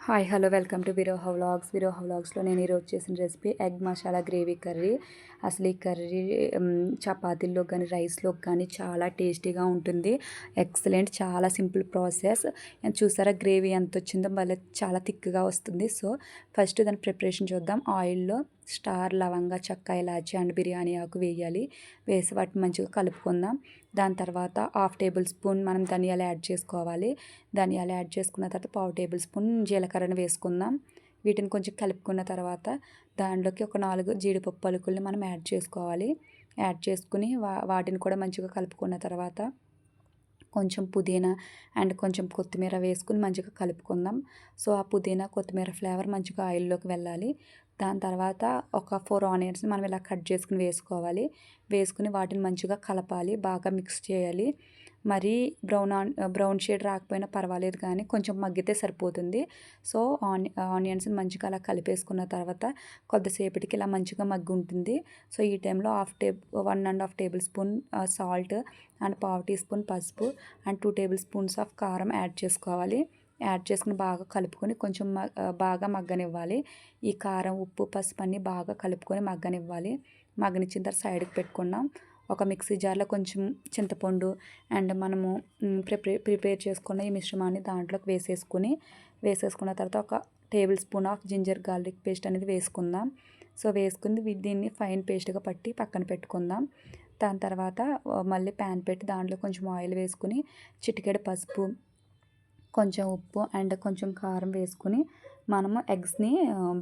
Hi hello welcome to Viroha vlogs. Viroha వ్లాగ్స్లో నేను ఈరోజు చేసిన recipe egg masala gravy curry. అసలు ఈ కర్రీ చపాతీల్లో కానీ రైస్లో కానీ చాలా టేస్టీగా ఉంటుంది. ఎక్సలెంట్, చాలా సింపుల్ ప్రాసెస్. చూసారా గ్రేవీ ఎంత వచ్చిందో, మళ్ళీ చాలా థిక్గా వస్తుంది. సో ఫస్ట్ దాని ప్రిపరేషన్ చూద్దాం. ఆయిల్లో స్టార్, లవంగ, చెక్క, ఇలాచి అండ్ బిర్యానీ ఆకు వేయాలి. వేసి వాటిని మంచిగా కలుపుకుందాం. దాని తర్వాత 1/2 టేబుల్ స్పూన్ మనం ధనియాలు యాడ్ చేసుకోవాలి. ధనియాలు యాడ్ చేసుకున్న తర్వాత 1/4 టేబుల్ స్పూన్ జీలకర్రను వేసుకుందాం. వీటిని కొంచెం కలుపుకున్న తర్వాత దాంట్లోకి ఒక 4 జీడిపప్పు పలుకుల్ని మనం యాడ్ చేసుకోవాలి. యాడ్ చేసుకుని వాటిని కూడా మంచిగా కలుపుకున్న తర్వాత కొంచెం పుదీనా అండ్ కొంచెం కొత్తిమీర వేసుకుని మంచిగా కలుపుకుందాం. సో ఆ పుదీనా కొత్తిమీర ఫ్లేవర్ మంచిగా ఆయిల్లోకి వెళ్ళాలి. దాని తర్వాత ఒక 4 ఆనియన్స్ని మనం ఇలా కట్ చేసుకుని వేసుకోవాలి. వేసుకుని వాటిని మంచిగా కలపాలి, బాగా మిక్స్ చేయాలి. మరీ బ్రౌన్ షేడ్ రాకపోయినా పర్వాలేదు, కానీ కొంచెం మగ్గితే సరిపోతుంది. సో ఆనియన్స్ని మంచిగా అలా కలిపేసుకున్న తర్వాత కొద్దిసేపటికి ఇలా మంచిగా మగ్గి ఉంటుంది. సో ఈ టైంలో 1.5 tablespoon salt and 1/2 teaspoon పసుపు అండ్ 2 టేబుల్ స్పూన్స్ ఆఫ్ కారం యాడ్ చేసుకోవాలి. యాడ్ చేసుకుని బాగా కలుపుకొని కొంచెం బాగా మగ్గనివ్వాలి. ఈ కారం, ఉప్పు, పసుపు అన్నీ బాగా కలుపుకొని మగ్గనివ్వాలి. మగ్గనిచ్చిన తర్వాత సైడ్కి పెట్టుకున్నాం. ఒక మిక్సీ జార్లో కొంచెం చింతపండు అండ్ మనము ప్రిపేర్ చేసుకున్న ఈ మిశ్రమాన్ని దాంట్లోకి వేసేసుకున్న తర్వాత ఒక tablespoon of ginger garlic paste అనేది వేసుకుందాం. సో వేసుకుని దీన్ని ఫైన్ పేస్ట్గా పట్టి పక్కన పెట్టుకుందాం. దాని తర్వాత మళ్ళీ ప్యాన్ పెట్టి దాంట్లో కొంచెం ఆయిల్ వేసుకుని చిటికెడు పసుపు, కొంచెం ఉప్పు అండ్ కొంచెం కారం వేసుకుని మనము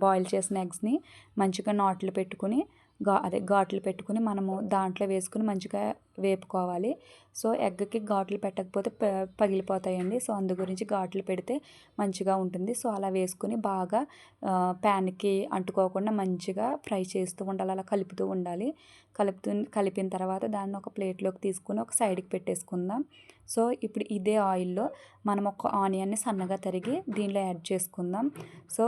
బాయిల్ చేసిన ఎగ్స్ని మంచిగా ఘాట్లు పెట్టుకుని మనము దాంట్లో వేసుకుని మంచిగా వేపుకోవాలి. సో ఎగ్కి ఘాట్లు పెట్టకపోతే పగిలిపోతాయండి. సో అందు గురించి ఘాట్లు పెడితే మంచిగా ఉంటుంది. సో అలా వేసుకుని బాగా ప్యాన్కి అంటుకోకుండా మంచిగా ఫ్రై చేస్తూ ఉండాలి, అలా కలుపుతూ ఉండాలి. కలిపిన తర్వాత దాన్ని ఒక ప్లేట్లోకి తీసుకుని ఒక సైడ్కి పెట్టేసుకుందాం. సో ఇప్పుడు ఇదే ఆయిల్లో మనం ఒక ఆనియన్ని సన్నగా తరిగి దీనిలో యాడ్ చేసుకుందాం. సో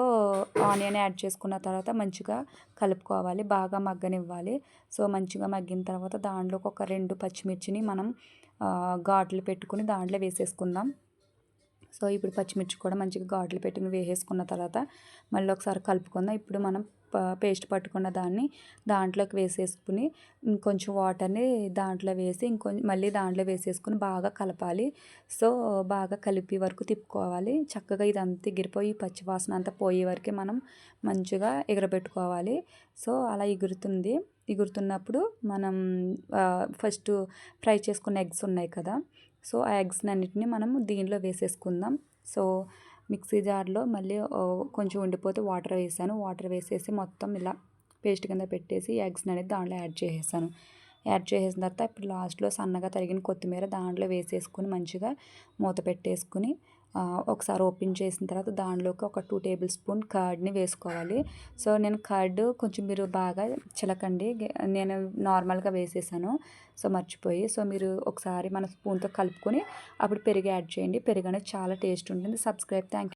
ఆనియన్ యాడ్ చేసుకున్న తర్వాత మంచిగా కలుపుకోవాలి, బాగా మగ్గనివ్వాలి. సో మంచిగా మగ్గిన తర్వాత దాంట్లోకి ఒక 2 పచ్చిమిర్చిని మనం ఘాట్లు పెట్టుకుని దాంట్లో వేసేసుకుందాం. సో ఇప్పుడు పచ్చిమిర్చి కూడా మంచిగా ఘాట్లు పెట్టుకుని వేసేసుకున్న తర్వాత మళ్ళీ ఒకసారి కలుపుకుందాం. ఇప్పుడు మనం పేస్ట్ పట్టుకున్న దాన్ని దాంట్లోకి వేసేసుకుని ఇంకొంచెం వాటర్ని దాంట్లో వేసి మళ్ళీ దాంట్లో వేసేసుకుని బాగా కలపాలి. సో బాగా కలిపి వరకు తిప్పుకోవాలి. చక్కగా ఇదంతా ఎగిరిపోయి పచ్చివాసన అంతా పోయే వరకే మనం మంచిగా ఎగరబెట్టుకోవాలి. సో అలా ఎగురుతున్నప్పుడు మనం ఫస్ట్ ఫ్రై చేసుకున్న ఎగ్స్ ఉన్నాయి కదా, సో ఆ ఎగ్స్ని అన్నిటిని మనం దీనిలో వేసేసుకుందాం. సో మిక్సీ జార్లో మళ్ళీ కొంచెం ఉండిపోతే వాటర్ వేసాను. వాటర్ వేసేసి మొత్తం ఇలా పేస్ట్ కింద పెట్టేసి ఎగ్స్ని అనేది దాంట్లో యాడ్ చేసేసిన తర్వాత ఇప్పుడు లాస్ట్లో సన్నగా తరిగిన కొత్తిమీర దాంట్లో వేసేసుకుని మంచిగా మూత పెట్టేసుకుని ఒకసారి ఓపెన్ చేసిన తర్వాత దాంట్లోకి ఒక 2 టేబుల్ స్పూన్ కర్డ్ని వేసుకోవాలి. సో నేను కర్డ్ కొంచెం మీరు బాగా చిలకండి, నేను నార్మల్గా వేసేసాను సో మర్చిపోయి. సో మీరు ఒకసారి మన స్పూన్తో కలుపుకొని అప్పుడు పెరుగు యాడ్ చేయండి. పెరుగు అనేది చాలా టేస్ట్ ఉంటుంది. Thank you.